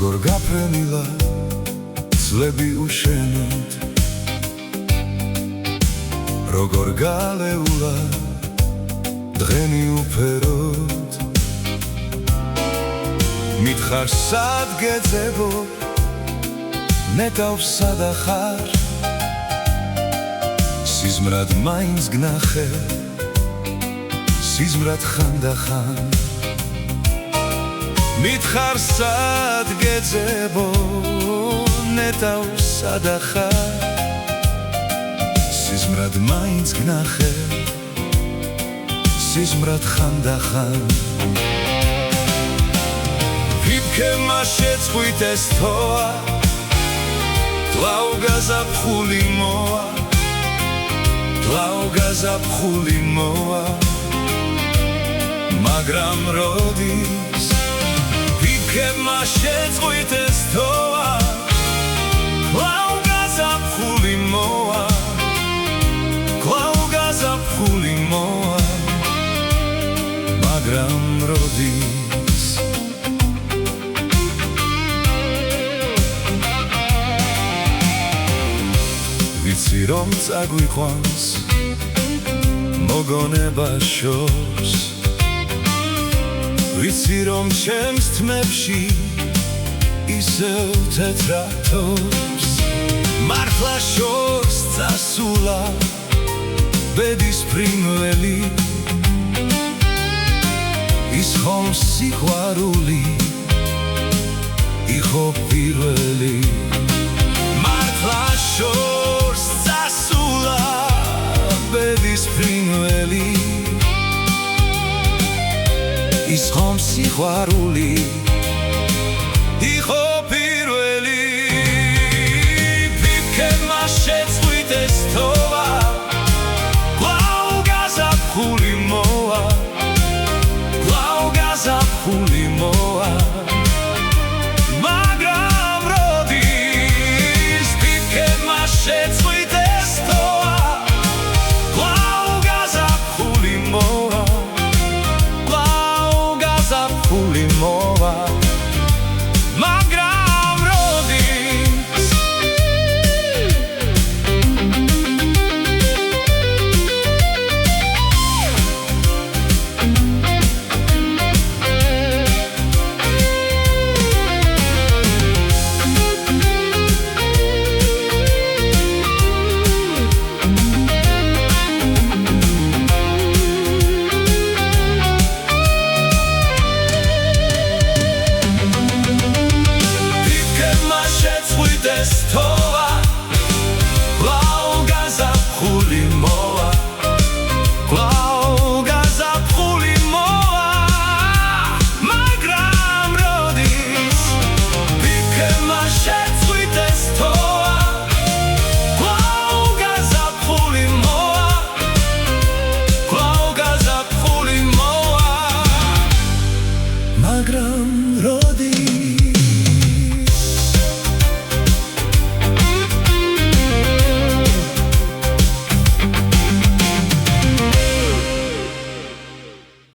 როგორ გაფრენილა წლები უშენოდ როგორ გალეულა დღენი უფეროდ მითხარ სად გეძებო ნეტავს სადა ხარ სიზმრად მაინც გნახე სიზმრად ხანდახან მითხარ სად გეძებო ნეტავს სადა ხარ სიზმრად მაინც გნახე სიზმრად ხანდახან ვიფქემა შეწყვით ეს თოა კлау გაზაფხული მოა კлау გაზაფხული მოა მაგრამ როდის ვიფქემა შეწყვით ეს თოა კлау გაზაფხული მოა კлау გაზაფხული მოა მაგრამ როდის ვიცი რომ წაგვიყვანს მოგონება შორს ვიცი რომ ჩემს თმებში ისევ თეთრათობს მართლა შორს წასულა ბედის ფრინველი ის ხომ სიყვარული იყო პირველი მართლა შორს წასულა ბედის ფრინველი ის ხომ სიყვარული იყო პირველი ვიფქემა შეწყვით ეს თოა კлау გაზაფხული მოა კлау გაზაფხული მოა მაგრამ როდის ვიფქემა შეწყვით ეს თოა კлау გაზაფხული მოა გაზაფხული მოა მაგრამ როდის ეს თოა კлау გაზაფხული მოა კлау გაზაფხული მოა მაგრამ როდის ვიფქემა შეწყვით ეს თოა კлау გაზაფხული მოა კлау გაზაფხული მოა მაგრამ როდის